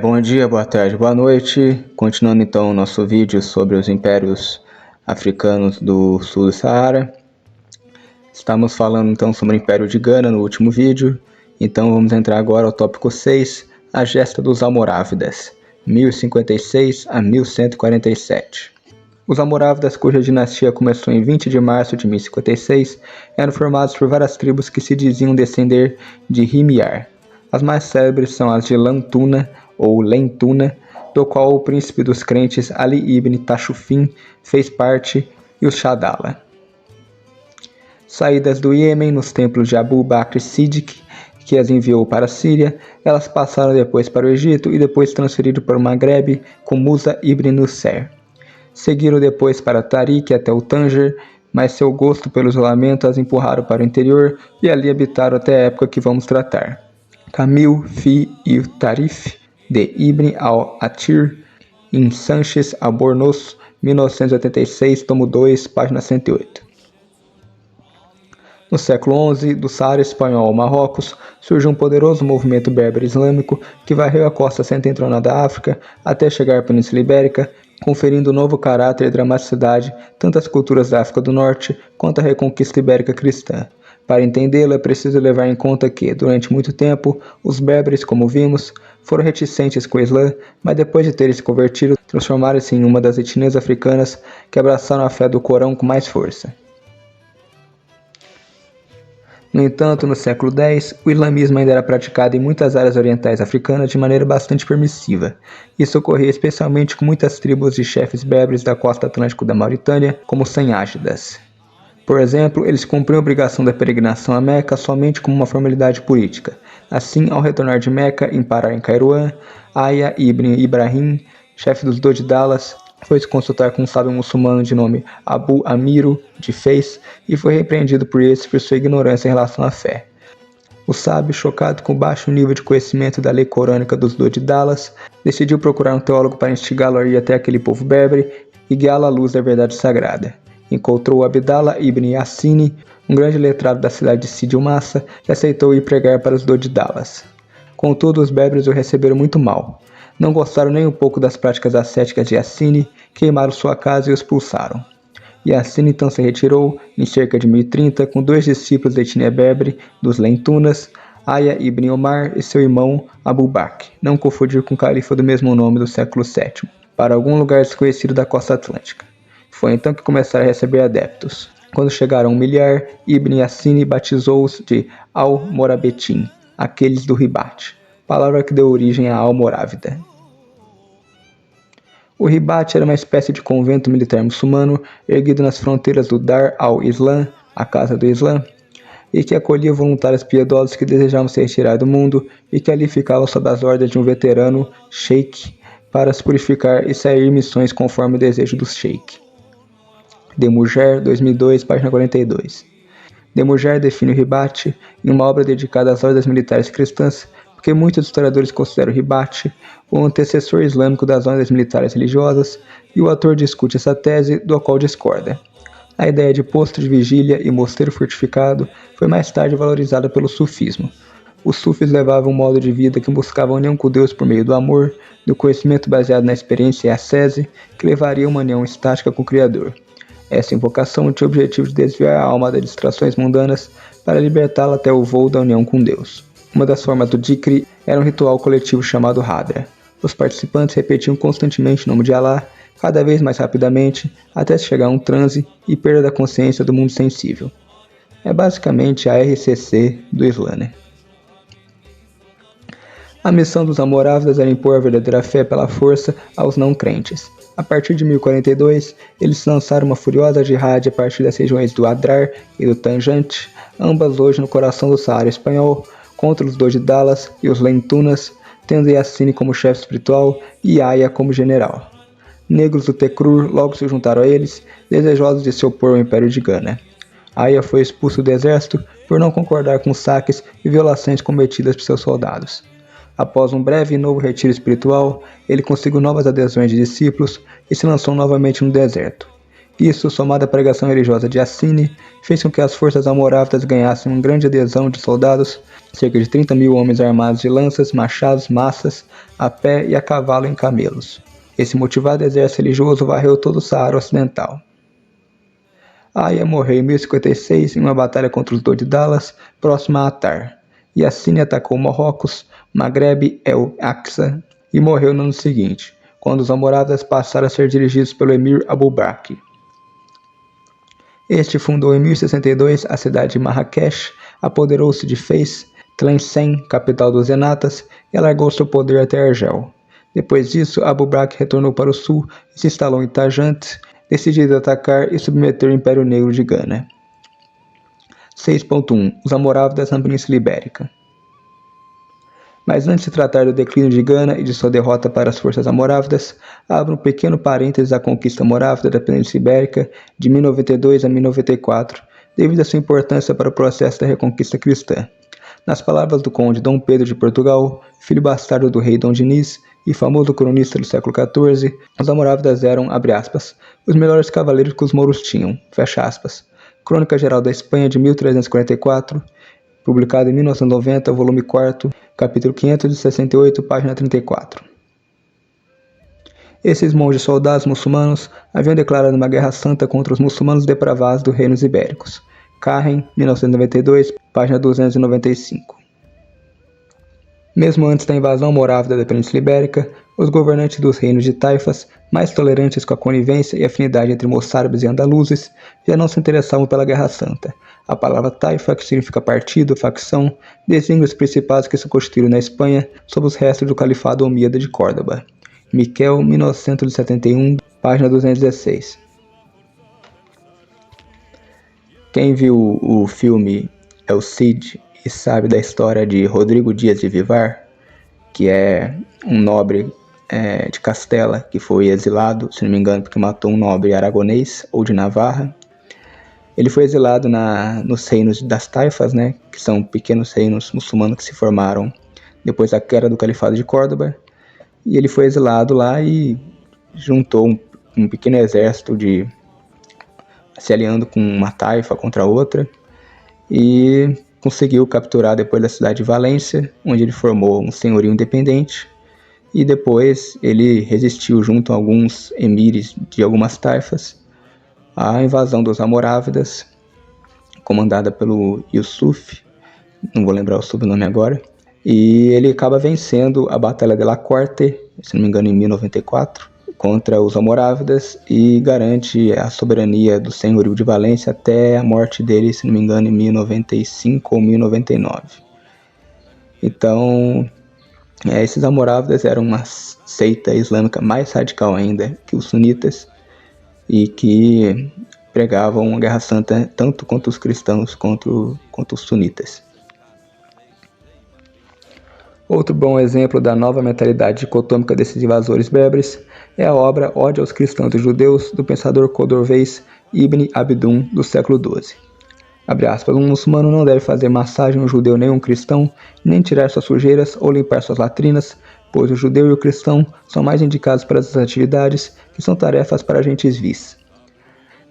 Bom dia, boa tarde, boa noite. Continuando então o nosso vídeo sobre os impérios africanos do sul do Saara. Estamos falando então sobre o Império de Gana no último vídeo. Então vamos entrar agora ao tópico 6, a gesta dos Almorávidas, 1056 a 1147. Os Almorávidas, cuja dinastia começou em 20 de março de 1056, eram formados por várias tribos que se diziam descender de Himyar. As mais célebres são as de Lantuna ou Lentuna, do qual o príncipe dos crentes Ali ibn Tashufin fez parte, e os Shadala. Saídas do Iêmen nos templos de Abu Bakr Siddiq, que as enviou para a Síria, elas passaram depois para o Egito e depois transferiram para o Maghreb com Musa ibn Nusayr. Seguiram depois para Tariq até o Tanger, mas seu gosto pelo isolamento as empurraram para o interior e ali habitaram até a época que vamos tratar. Camil fi e Tarif, de Ibn al-Athir, em Sanches Albornoz, 1986, tomo 2, página 108. No século XI, do Saara espanhol ao Marrocos, surge um poderoso movimento berber islâmico que varreu a costa setentrional da África até chegar à Península Ibérica, conferindo novo caráter e dramaticidade tanto às culturas da África do Norte quanto à reconquista ibérica cristã. Para entendê-lo, é preciso levar em conta que, durante muito tempo, os berberes, como vimos, foram reticentes com o Islã, mas depois de terem se convertido, transformaram-se em uma das etnias africanas que abraçaram a fé do Corão com mais força. No entanto, no século X, o islamismo ainda era praticado em muitas áreas orientais africanas de maneira bastante permissiva. Isso ocorria especialmente com muitas tribos de chefes berberes da costa atlântica da Mauritânia, como os Sanhágidas. Por exemplo, eles cumpriam a obrigação da peregrinação a Meca somente como uma formalidade política. Assim, ao retornar de Meca e parar em Cairoã, Aya ibn Ibrahim, chefe dos Dodidalas, foi se consultar com um sábio muçulmano de nome Abu Amiru de Fez e foi repreendido por esse por sua ignorância em relação à fé. O sábio, chocado com o baixo nível de conhecimento da lei corânica dos Dodidalas, decidiu procurar um teólogo para instigá-lo a ir até aquele povo berbere e guiá-lo à luz da verdade sagrada. Encontrou Abdallah ibn Yassini, um grande letrado da cidade de Sidi Massa, que aceitou ir pregar para os Dodidalas. Contudo, os berberes o receberam muito mal. Não gostaram nem um pouco das práticas ascéticas de Yassini, queimaram sua casa e o expulsaram. Yassini então se retirou, em cerca de 1030, com 2 discípulos da etnia berbere, dos Lentunas, Aya ibn Omar e seu irmão Abu Bakr, não confundir com o califa do mesmo nome do século VII, para algum lugar desconhecido da costa atlântica. Foi então que começaram a receber adeptos. Quando chegaram a 1 milhar, Ibn Yassini batizou-os de Al-Morabetin, aqueles do Ribat, palavra que deu origem à Almorávida. O Ribat era uma espécie de convento militar muçulmano erguido nas fronteiras do Dar al-Islam, a Casa do Islã, e que acolhia voluntários piedosos que desejavam se retirar do mundo e que ali ficavam sob as ordens de um veterano sheik para se purificar e sair em missões conforme o desejo do sheik. Demurger, 2002, página 42. Demurger define o Ribat em uma obra dedicada às ordens militares cristãs, porque muitos historiadores consideram o Ribat o antecessor islâmico das ordens militares religiosas, e o autor discute essa tese, do qual discorda. A ideia de posto de vigília e mosteiro fortificado foi mais tarde valorizada pelo sufismo. Os sufis levavam um modo de vida que buscava a união com Deus por meio do amor, do conhecimento baseado na experiência e ascese, que levaria a uma união estática com o Criador. Essa invocação tinha o objetivo de desviar a alma das distrações mundanas para libertá-la até o voo da união com Deus. Uma das formas do dhikr era um ritual coletivo chamado Hadra. Os participantes repetiam constantemente o nome de Allah, cada vez mais rapidamente, até chegar a um transe e perda da consciência do mundo sensível. É basicamente a RCC do Islã, né? A missão dos Almorávidas era impor a verdadeira fé pela força aos não-crentes. A partir de 1042, eles lançaram uma furiosa jihad a partir das regiões do Adrar e do Tanjante, ambas hoje no coração do Saara espanhol, contra os Dodidalas e os Lentunas, tendo Yassini como chefe espiritual e Aya como general. Negros do Tekrur logo se juntaram a eles, desejosos de se opor ao Império de Gana. Aya foi expulso do exército por não concordar com os saques e violações cometidas por seus soldados. Após um breve e novo retiro espiritual, ele conseguiu novas adesões de discípulos e se lançou novamente no deserto. Isso, somado à pregação religiosa de Assine, fez com que as forças almorávidas ganhassem uma grande adesão de soldados, cerca de 30 mil homens armados de lanças, machados, maças, a pé e a cavalo em camelos. Esse motivado exército religioso varreu todo o Saara Ocidental. Aya morreu em 1056 em uma batalha contra os Dodidalas, próxima a Atar, e Assine atacou Marrocos, Maghreb, El-Aqsa e morreu no ano seguinte, quando os almorávidas passaram a ser dirigidos pelo emir Abu Bakr. Este fundou em 1062 a cidade de Marrakech, apoderou-se de Fez, Tlemcen, capital dos Enatas, e alargou seu poder até Argel. Depois disso, Abu Bakr retornou para o sul e se instalou em Tajant, decidido a atacar e submeter o Império Negro de Gana. 6.1 Os Almorávidas na Península Ibérica. Mas antes de tratar do declínio de Gana e de sua derrota para as forças almorávidas, abro um pequeno parênteses à conquista almorávida da Península Ibérica de 1092 a 1094, devido à sua importância para o processo da reconquista cristã. Nas palavras do conde Dom Pedro de Portugal, filho bastardo do rei Dom Dinis e famoso cronista do século XIV, os almorávidas eram, abre aspas, os melhores cavaleiros que os mouros tinham, fecha aspas. Crônica Geral da Espanha de 1344, publicado em 1990, volume 4, capítulo 568, página 34. Esses monges soldados muçulmanos haviam declarado uma guerra santa contra os muçulmanos depravados dos reinos ibéricos. Carren, 1992, página 295. Mesmo antes da invasão morávida da Península Ibérica, os governantes dos reinos de taifas, mais tolerantes com a conivência e afinidade entre moçárabes e andaluzes, já não se interessavam pela Guerra Santa. A palavra taifa, que significa partido, facção, designa os principados que se constituíram na Espanha sob os restos do Califado Omíada de Córdoba. Miquel, 1971, página 216. Quem viu o filme El Cid e sabe da história de Rodrigo Dias de Vivar, que é um nobre de Castela que foi exilado, se não me engano, porque matou um nobre aragonês ou de Navarra. Ele foi exilado nos reinos das taifas, né, que são pequenos reinos muçulmanos que se formaram depois da queda do Califado de Córdoba. E ele foi exilado lá e juntou um pequeno exército se aliando com uma taifa contra outra e conseguiu capturar depois da cidade de Valência, onde ele formou um senhorio independente, e depois ele resistiu junto a alguns emires de algumas taifas à invasão dos almorávidas, comandada pelo Yusuf, não vou lembrar o sobrenome agora, e ele acaba vencendo a Batalha de la Corte, se não me engano em 1094, contra os almorávidas e garante a soberania do senhorio de Valência até a morte dele, se não me engano, em 1095 ou 1099. Então, esses almorávidas eram uma seita islâmica mais radical ainda que os sunitas e que pregavam uma guerra santa tanto contra os cristãos quanto os sunitas. Outro bom exemplo da nova mentalidade dicotômica desses invasores berberes é a obra Ódio aos Cristãos e Judeus, do pensador cordovês Ibn Abdun, do século XII. Abre aspas, um muçulmano não deve fazer massagem a um judeu nem a um cristão, nem tirar suas sujeiras ou limpar suas latrinas, pois o judeu e o cristão são mais indicados para essas atividades, que são tarefas para gentes vis.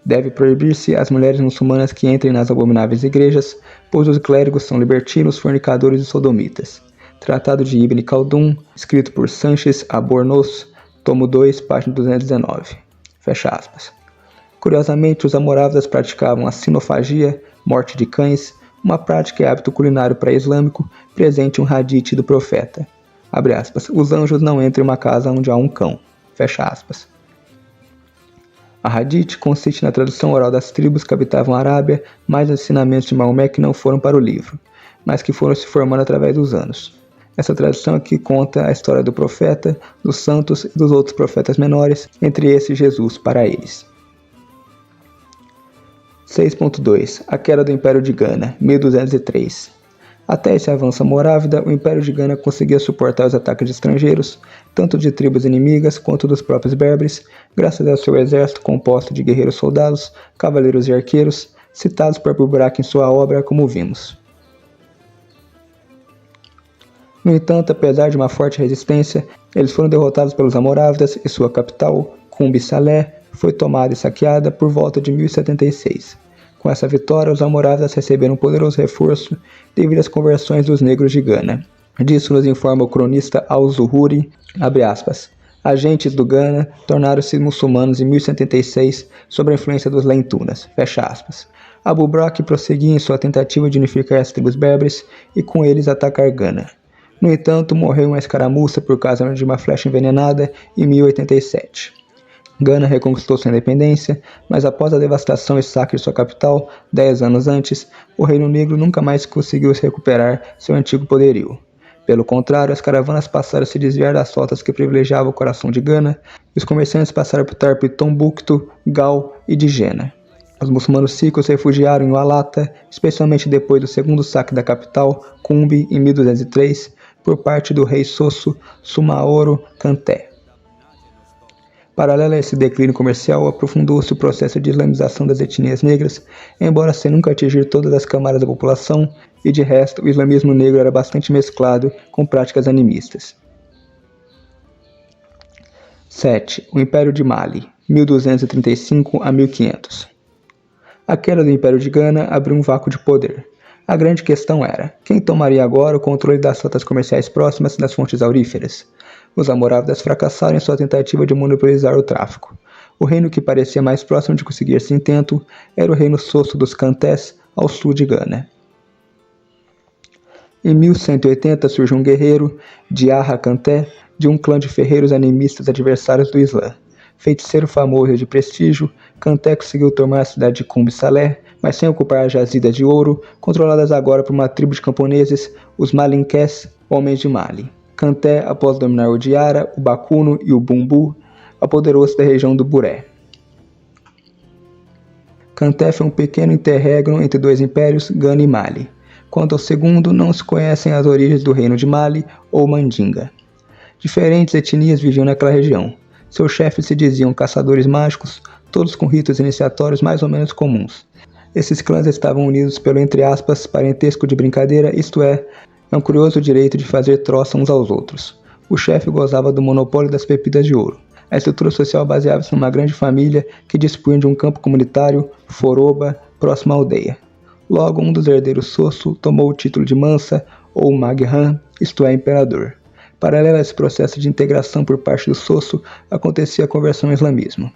Deve proibir-se as mulheres muçulmanas que entrem nas abomináveis igrejas, pois os clérigos são libertinos, fornicadores e sodomitas. Tratado de Ibn Khaldun, escrito por Sanches Albornoz, tomo 2, página 219. Fecha aspas. Curiosamente, os almorávidas praticavam a sinofagia, morte de cães, uma prática e hábito culinário pré-islâmico presente em um hadith do profeta. Abre aspas. Os anjos não entram em uma casa onde há um cão. Fecha aspas. A hadith consiste na tradução oral das tribos que habitavam a Arábia, mais ensinamentos de Maomé que não foram para o livro, mas que foram se formando através dos anos. Essa tradição aqui conta a história do profeta, dos santos e dos outros profetas menores, entre esses Jesus para eles. 6.2 A queda do Império de Gana, 1203. Até esse avanço morávida, o Império de Gana conseguia suportar os ataques de estrangeiros, tanto de tribos inimigas quanto dos próprios berberes, graças ao seu exército composto de guerreiros soldados, cavaleiros e arqueiros, citados por Abu Bakr em sua obra, como vimos. No entanto, apesar de uma forte resistência, eles foram derrotados pelos almorávidas e sua capital, Cumbi Salé, foi tomada e saqueada por volta de 1076. Com essa vitória, os almorávidas receberam um poderoso reforço devido às conversões dos negros de Gana. Disso nos informa o cronista Al-Zuhuri, abre aspas, agentes do Gana tornaram-se muçulmanos em 1076 sob a influência dos Lentunas, fecha aspas. Abu Bakr prosseguia em sua tentativa de unificar as tribos berberes e com eles atacar Gana. No entanto, morreu em uma escaramuça por causa de uma flecha envenenada em 1087. Gana reconquistou sua independência, mas após a devastação e saque de sua capital, 10 anos antes, o Reino Negro nunca mais conseguiu recuperar seu antigo poderio. Pelo contrário, as caravanas passaram a se desviar das rotas que privilegiavam o coração de Gana, e os comerciantes passaram a optar por Tombuctu, Gal e Digena. Os muçulmanos sikos se refugiaram em Walata, especialmente depois do segundo saque da capital, Cumbi, em 1203, por parte do rei Sosso Sumaoro Kanté. Paralelo a esse declínio comercial, aprofundou-se o processo de islamização das etnias negras, embora sem nunca atingir todas as camadas da população, e de resto o islamismo negro era bastante mesclado com práticas animistas. 7. O Império de Mali, 1235 a 1500. A queda do Império de Gana abriu um vácuo de poder. A grande questão era, quem tomaria agora o controle das rotas comerciais próximas das fontes auríferas? Os almorávidas fracassaram em sua tentativa de monopolizar o tráfico. O reino que parecia mais próximo de conseguir esse intento era o reino Sosso dos Kantés, ao sul de Gana. Em 1180 surge um guerreiro, Diarra Kanté, de um clã de ferreiros animistas adversários do Islã. Feiticeiro famoso e de prestígio, Kanté conseguiu tomar a cidade de Cumbi Salé, mas sem ocupar as jazidas de ouro, controladas agora por uma tribo de camponeses, os Malinqués, homens de Mali. Kanté, após dominar o Diara, o Bakuno e o Bumbu, apoderou-se da região do Buré. Kanté foi um pequeno interregno entre dois impérios, Gana e Mali. Quanto ao segundo, não se conhecem as origens do reino de Mali ou Mandinga. Diferentes etnias viviam naquela região. Seus chefes se diziam caçadores mágicos, todos com ritos iniciatórios mais ou menos comuns. Esses clãs estavam unidos pelo, entre aspas, parentesco de brincadeira, isto é um curioso direito de fazer troça uns aos outros. O chefe gozava do monopólio das pepitas de ouro. A estrutura social baseava-se numa grande família que dispunha de um campo comunitário, Foroba, próximo à aldeia. Logo, um dos herdeiros Sosso tomou o título de Mansa, ou Maghan, isto é, imperador. Paralelo a esse processo de integração por parte do Sosso, acontecia a conversão ao islamismo.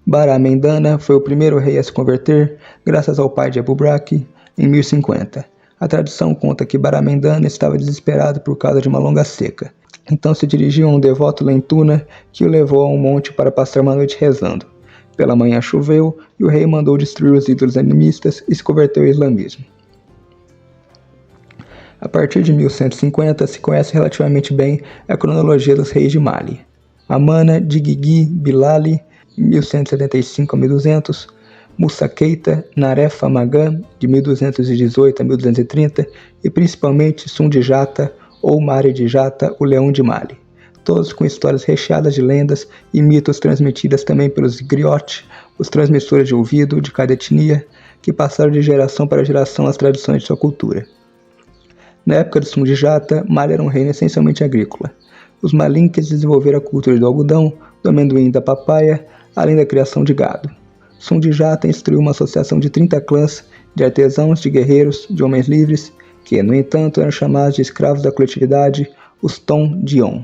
Bara Mendana foi o primeiro rei a se converter, graças ao pai de Abu Bakr, em 1050. A tradição conta que Bara Mendana estava desesperado por causa de uma longa seca. Então se dirigiu a um devoto Lentuna, que o levou a um monte para passar uma noite rezando. Pela manhã choveu, e o rei mandou destruir os ídolos animistas e se converteu ao islamismo. A partir de 1150 se conhece relativamente bem a cronologia dos reis de Mali. Amana Digigi Bilali, 1175 a 1200, Musa Keita, Narefa Magan, de 1218 a 1230, e principalmente Sundijata, ou Mare de Jata, o Leão de Mali. Todos com histórias recheadas de lendas e mitos transmitidas também pelos griotes, os transmissores de ouvido de cada etnia, que passaram de geração para geração as tradições de sua cultura. Na época de Sundijata, Mali era um reino essencialmente agrícola. Os malinques desenvolveram a cultura do algodão, do amendoim e da papaya, além da criação de gado. Sundijata instruiu uma associação de 30 clãs, de artesãos, de guerreiros, de homens livres, que, no entanto, eram chamados de escravos da coletividade, os Ton-Dion.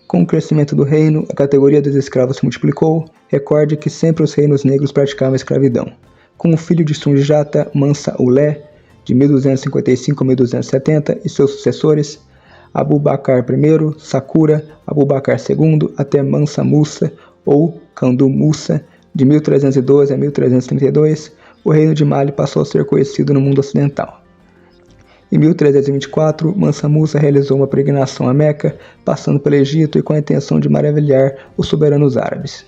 Com o crescimento do reino, a categoria dos escravos se multiplicou. Recorde que sempre os reinos negros praticavam a escravidão. Com o filho de Sundijata, Mansa Ulé, de 1255 a 1270, e seus sucessores, Abu Bakr I, Sakura, Abu Bakr II, até Mansa Musa, ou Kandu Musa, de 1312 a 1332, o reino de Mali passou a ser conhecido no mundo ocidental. Em 1324, Mansa Musa realizou uma peregrinação a Meca, passando pelo Egito e com a intenção de maravilhar os soberanos árabes.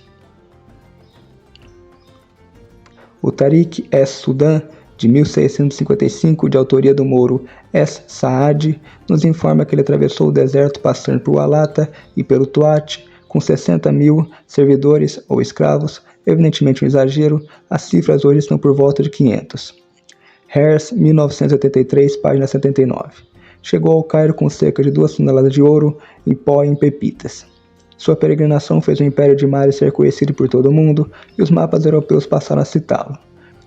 O Tariq es-Sudan, de 1655, de autoria do mouro Es-Saad, nos informa que ele atravessou o deserto passando por Walata e pelo Tuat, com 60.000 servidores ou escravos, evidentemente um exagero, as cifras hoje estão por volta de 500. Hers, 1983, página 79. Chegou ao Cairo com cerca de 2 toneladas de ouro em pó e em pepitas. Sua peregrinação fez o Império de Mali ser conhecido por todo o mundo e os mapas europeus passaram a citá-lo.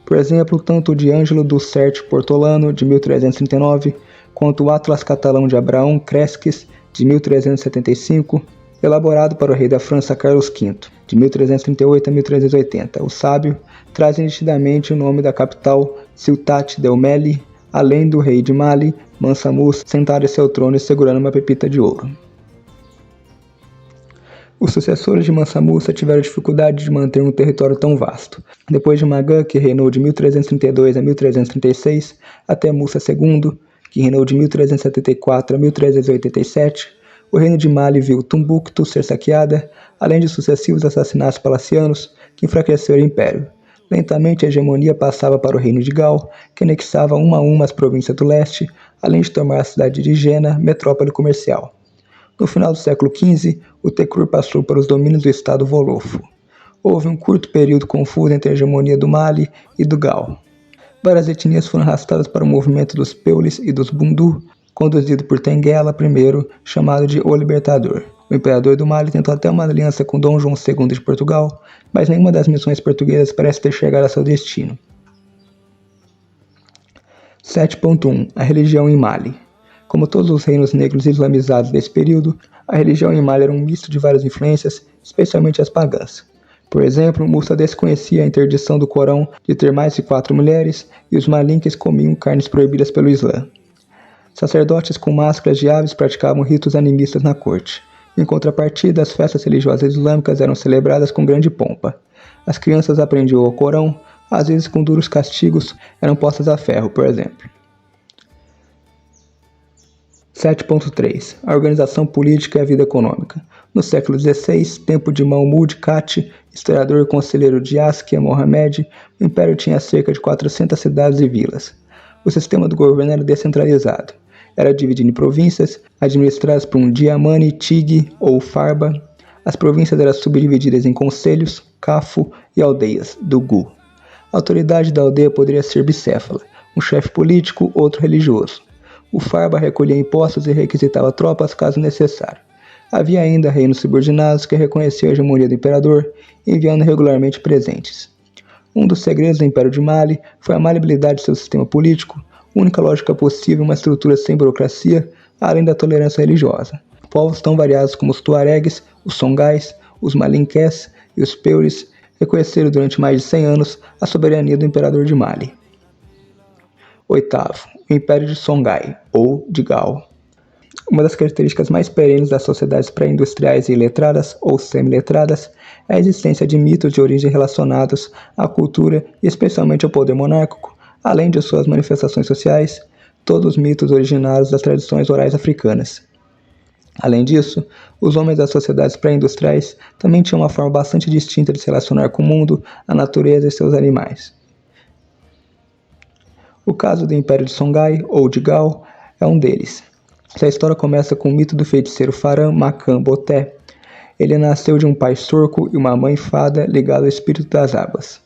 Por exemplo, tanto o de Ângelo do Serte Portolano, de 1339, quanto o Atlas Catalão de Abraão Cresques, de 1375, elaborado para o rei da França Carlos V, de 1338 a 1380, o sábio, traz nitidamente o nome da capital, Ciutat del Meli, além do rei de Mali, Mansa Musa, sentado em seu trono e segurando uma pepita de ouro. Os sucessores de Mansa Musa tiveram dificuldade de manter um território tão vasto. Depois de Magan, que reinou de 1332 a 1336, até Musa II, que reinou de 1374 a 1387, o reino de Mali viu Tombuctu ser saqueada, além de sucessivos assassinatos palacianos que enfraqueceram o império. Lentamente a hegemonia passava para o reino de Gal, que anexava uma a uma as províncias do leste, além de tomar a cidade de Jena, metrópole comercial. No final do século XV, o Tekur passou para os domínios do estado Wolofo. Houve um curto período confuso entre a hegemonia do Mali e do Gal. Várias etnias foram arrastadas para o movimento dos Peulis e dos Bundu, conduzido por Tenguela I, chamado de O Libertador. O imperador do Mali tentou até uma aliança com Dom João II de Portugal, mas nenhuma das missões portuguesas parece ter chegado a seu destino. 7.1 A religião em Mali. Como todos os reinos negros islamizados desse período, a religião em Mali era um misto de várias influências, especialmente as pagãs. Por exemplo, Musa desconhecia a interdição do Corão de ter mais de 4 mulheres e os malinques comiam carnes proibidas pelo Islã. Sacerdotes com máscaras de aves praticavam ritos animistas na corte. Em contrapartida, as festas religiosas islâmicas eram celebradas com grande pompa. As crianças aprendiam o Corão, às vezes com duros castigos, eram postas a ferro, por exemplo. 7.3 A organização política e a vida econômica. No século XVI, tempo de Mahmud Kati, historiador e conselheiro de Askia Mohammed, o império tinha cerca de 400 cidades e vilas. O sistema do governo era descentralizado. Era dividido em províncias, administradas por um Diamani, Tig ou Farba. As províncias eram subdivididas em conselhos, Cafu e aldeias, Dugu. A autoridade da aldeia poderia ser bicéfala, um chefe político, outro religioso. O Farba recolhia impostos e requisitava tropas caso necessário. Havia ainda reinos subordinados que reconheciam a hegemonia do imperador, enviando regularmente presentes. Um dos segredos do Império de Mali foi a maleabilidade de seu sistema político, única lógica possível uma estrutura sem burocracia, além da tolerância religiosa. Povos tão variados como os Tuaregues, os Songais, os Malinqués e os Peuris reconheceram durante mais de 100 anos a soberania do imperador de Mali. 8º, o Império de Songhai, ou de Gal. Uma das características mais perenes das sociedades pré-industriais e iletradas, ou semi-letradas, é a existência de mitos de origem relacionados à cultura e especialmente ao poder monárquico, além de suas manifestações sociais, todos os mitos originários das tradições orais africanas. Além disso, os homens das sociedades pré-industriais também tinham uma forma bastante distinta de se relacionar com o mundo, a natureza e seus animais. O caso do Império de Songhai, ou de Gal, é um deles. Essa história começa com o mito do feiticeiro Faram Makan Boté. Ele nasceu de um pai sorco e uma mãe fada ligada ao espírito das águas.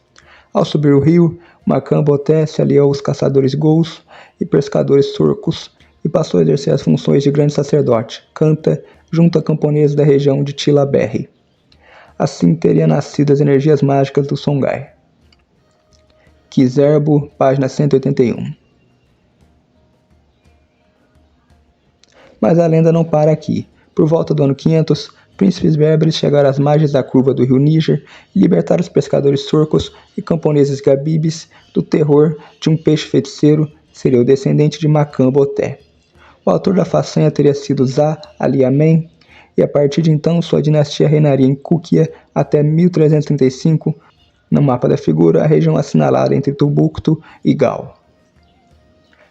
Ao subir o rio, Makan Boté se aliou aos caçadores gous e pescadores sorcos e passou a exercer as funções de grande sacerdote, canta, junto a camponeses da região de Tilla-Berri. Assim teria nascido as energias mágicas do Songhai. Kizerbo, página 181. Mas a lenda não para aqui. Por volta do ano 500, príncipes berberes chegaram às margens da curva do rio Níger e libertaram os pescadores sorcos e camponeses gabibes do terror de um peixe feiticeiro, seria o descendente de Makan Boté. O autor da façanha teria sido Za Ali Amen, e a partir de então sua dinastia reinaria em Kukia até 1335, no mapa da figura, a região assinalada entre Tombuctu e Gal.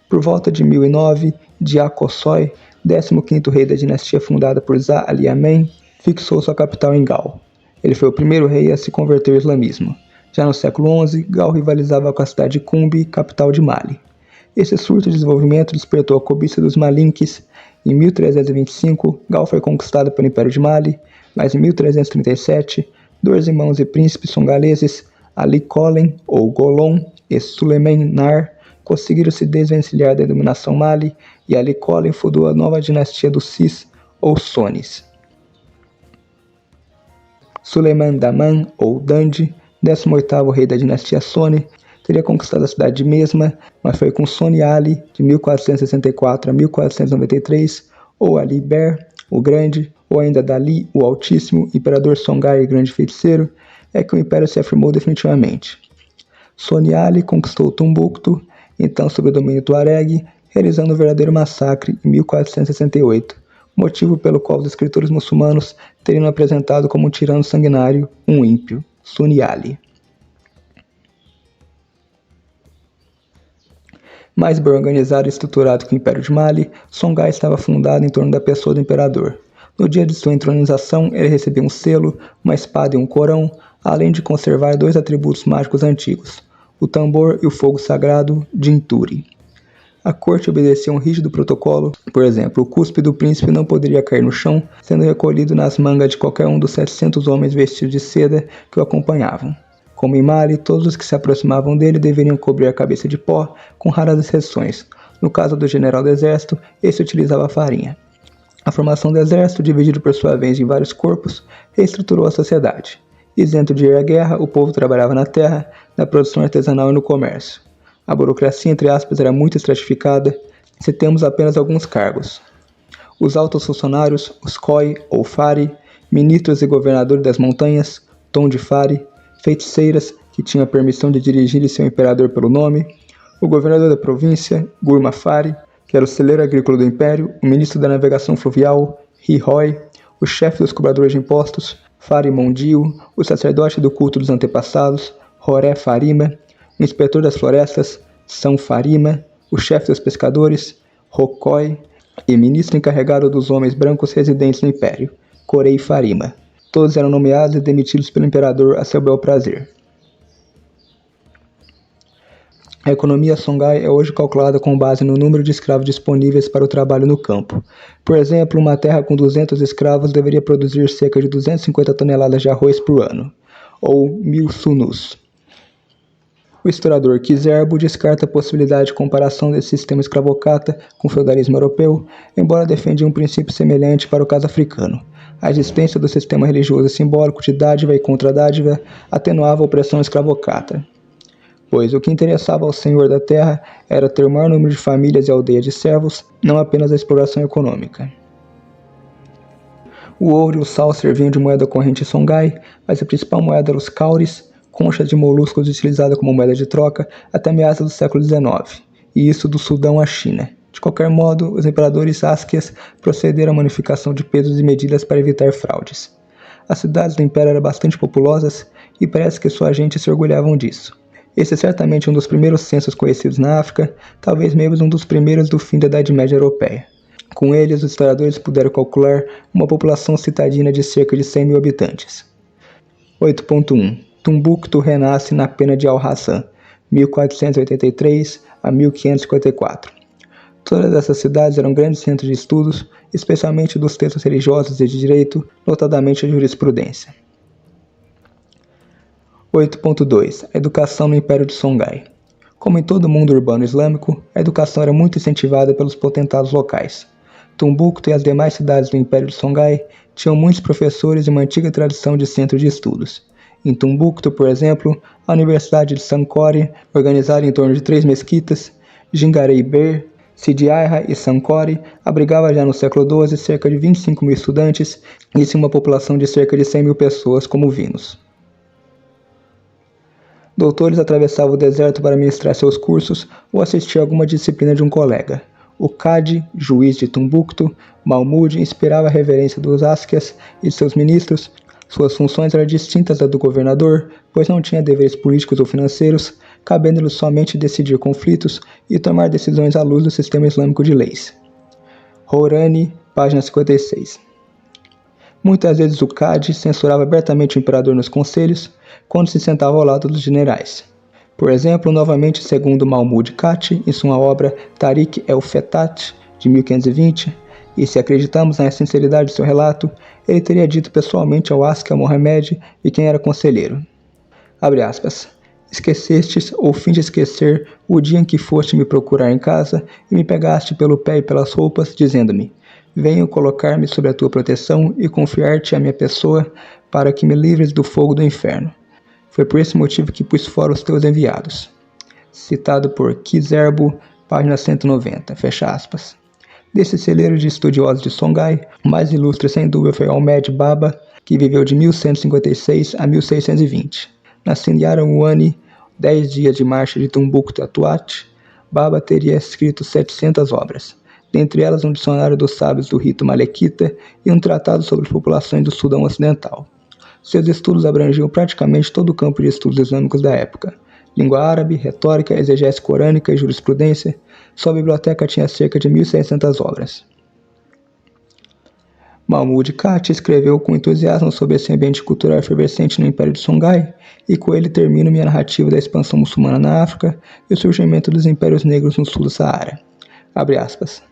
Por volta de 1009, Dia Kosoi, 15º rei da dinastia fundada por Za Ali Amen, fixou sua capital em Gal. Ele foi o primeiro rei a se converter ao islamismo. Já no século XI, Gal rivalizava com a cidade de Kumbi, capital de Mali. Esse surto de desenvolvimento despertou a cobiça dos malinques. Em 1325, Gal foi conquistada pelo Império de Mali, mas em 1337, dois irmãos e príncipes songaleses, Ali Kolen, ou Golon, e Suleiman Nar, conseguiram se desvencilhar da dominação Mali, e Ali Kolen fundou a nova dinastia dos Cis, ou Sonis. Suleiman Daman, ou Dandi, 18º rei da dinastia Soni, teria conquistado a cidade de Mesma, mas foi com Soni Ali, de 1464 a 1493, ou Ali Ber, o Grande, ou ainda Dali, o Altíssimo, imperador Songhai e grande feiticeiro, é que o império se afirmou definitivamente. Soni Ali conquistou Tombuctu, então sob o domínio tuareg, realizando um verdadeiro massacre em 1468, motivo pelo qual os escritores muçulmanos teriam apresentado como um tirano sanguinário, um ímpio, Soni Ali. Mais bem organizado e estruturado que o Império de Mali, Songhai estava fundado em torno da pessoa do imperador. No dia de sua entronização, ele recebia um selo, uma espada e um corão, além de conservar 2 atributos mágicos antigos, o tambor e o fogo sagrado de Inturi. A corte obedecia um rígido protocolo, por exemplo, o cuspe do príncipe não poderia cair no chão, sendo recolhido nas mangas de qualquer um dos 700 homens vestidos de seda que o acompanhavam. Como em Mali, todos os que se aproximavam dele deveriam cobrir a cabeça de pó, com raras exceções. No caso do general do exército, esse utilizava farinha. A formação do exército, dividido por sua vez em vários corpos, reestruturou a sociedade. Isento de ir à guerra, o povo trabalhava na terra, na produção artesanal e no comércio. A burocracia, entre aspas, era muito estratificada, se temos apenas alguns cargos. Os altos funcionários, os Khoi ou Fari, ministros e governadores das montanhas, Tom de Fari, feiticeiras, que tinham a permissão de dirigir seu imperador pelo nome, o governador da província, Gurma Fari, que era o celeiro agrícola do império, o ministro da navegação fluvial, Rihoi, o chefe dos cobradores de impostos, Fari Mondio, o sacerdote do culto dos antepassados, Horé Farima, o inspetor das florestas, São Farima, o chefe dos pescadores, Rokoi, e ministro encarregado dos homens brancos residentes no império, Corei Farima. Todos eram nomeados e demitidos pelo imperador a seu bel prazer. A economia Songhai é hoje calculada com base no número de escravos disponíveis para o trabalho no campo. Por exemplo, uma terra com 200 escravos deveria produzir cerca de 250 toneladas de arroz por ano, ou 1000 sunus. O historiador Kizerbo descarta a possibilidade de comparação desse sistema escravocrata com o feudalismo europeu, embora defenda um princípio semelhante para o caso africano. A existência do sistema religioso e simbólico de dádiva e contradádiva atenuava a opressão escravocrata, pois o que interessava ao senhor da terra era ter o maior número de famílias e aldeias de servos, não apenas a exploração econômica. O ouro e o sal serviam de moeda corrente em Songhai, mas a principal moeda era os cauris, conchas de moluscos utilizadas como moeda de troca até meados do século XIX, e isso do Sudão à China. De qualquer modo, os imperadores Asquias procederam à unificação de pesos e medidas para evitar fraudes. As cidades do império eram bastante populosas e parece que suas gentes se orgulhavam disso. Esse é certamente um dos primeiros censos conhecidos na África, talvez mesmo um dos primeiros do fim da Idade Média Europeia. Com eles, os historiadores puderam calcular uma população citadina de cerca de 100 mil habitantes. 8.1. Tombuctu renasce na pena de Al-Hassan, 1483 a 1554. Todas essas cidades eram grandes centros de estudos, especialmente dos textos religiosos e de direito, notadamente a jurisprudência. 8.2. A educação no Império de Songhai. Como em todo o mundo urbano islâmico, a educação era muito incentivada pelos potentados locais. Tombuctu e as demais cidades do Império de Songhai tinham muitos professores e uma antiga tradição de centro de estudos. Em Tombuctu, por exemplo, a Universidade de Sankore, organizada em torno de 3 mesquitas, Jingarei Ber, Sidi Aiha e Sankore, abrigava já no século XII cerca de 25 mil estudantes e tinha uma população de cerca de 100 mil pessoas como vinos. Doutores atravessavam o deserto para ministrar seus cursos ou assistir a alguma disciplina de um colega. O Cadi, juiz de Tombuctu, Mahmud, inspirava a reverência dos Asquias e de seus ministros. Suas funções eram distintas das do governador, pois não tinha deveres políticos ou financeiros, cabendo-lhe somente decidir conflitos e tomar decisões à luz do sistema islâmico de leis. Hourani, página 56. Muitas vezes o Cadi censurava abertamente o imperador nos conselhos, quando se sentava ao lado dos generais. Por exemplo, novamente segundo Mahmud Kati, em sua obra Tariq el-Fethat, de 1520, e se acreditamos na sinceridade de seu relato, ele teria dito pessoalmente ao Askia Mohammed e quem era conselheiro. Abre aspas. Esquecestes, ou fim de esquecer, o dia em que foste me procurar em casa e me pegaste pelo pé e pelas roupas, dizendo-me: venho colocar-me sob a tua proteção e confiar-te a minha pessoa para que me livres do fogo do inferno. Foi por esse motivo que pus fora os teus enviados. Citado por Ki-Zerbo, página 190, fecha aspas. Desse celeiro de estudiosos de Songhai, o mais ilustre sem dúvida foi Ahmed Baba, que viveu de 1156 a 1620. Nascido em Aranguani, 10 dias de marcha de Tumbuktu a Tuat, Baba teria escrito 700 obras, dentre elas um dicionário dos sábios do rito malequita e um tratado sobre as populações do Sudão Ocidental. Seus estudos abrangiam praticamente todo o campo de estudos islâmicos da época. Língua árabe, retórica, exegese corânica e jurisprudência. Sua biblioteca tinha cerca de 1.600 obras. Mahmud Kati escreveu com entusiasmo sobre esse ambiente cultural efervescente no Império de Songhai, e com ele termino minha narrativa da expansão muçulmana na África e o surgimento dos impérios negros no sul do Saara. Abre aspas.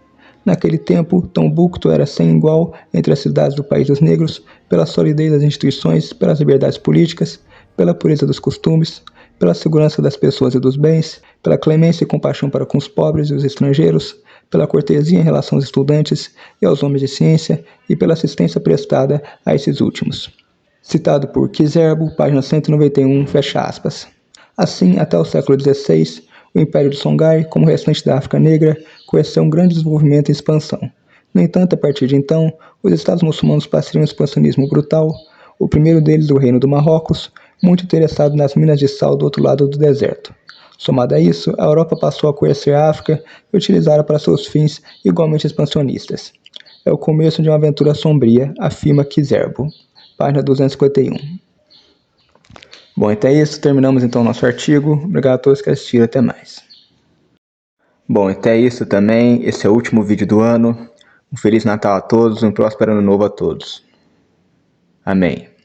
Naquele tempo, Tombouctou era sem igual entre as cidades do país dos negros, pela solidez das instituições, pelas liberdades políticas, pela pureza dos costumes, pela segurança das pessoas e dos bens, pela clemência e compaixão para com os pobres e os estrangeiros, pela cortesia em relação aos estudantes e aos homens de ciência e pela assistência prestada a esses últimos. Citado por Ki-Zerbo, página 191, fecha aspas. Assim, até o século XVI, o Império de Songhai, como o restante da África Negra, conheceu um grande desenvolvimento e expansão. No entanto, a partir de então, os estados muçulmanos passaram um expansionismo brutal, o primeiro deles o Reino do Marrocos, muito interessado nas minas de sal do outro lado do deserto. Somado a isso, a Europa passou a conhecer a África e utilizá-la para seus fins igualmente expansionistas. É o começo de uma aventura sombria, afirma Ki-Zerbo. Página 251. Bom, então é isso. Terminamos então o nosso artigo. Obrigado a todos que assistiram. Até mais. Bom, então é isso também. Esse é o último vídeo do ano. Um Feliz Natal a todos, um próspero Ano Novo a todos. Amém.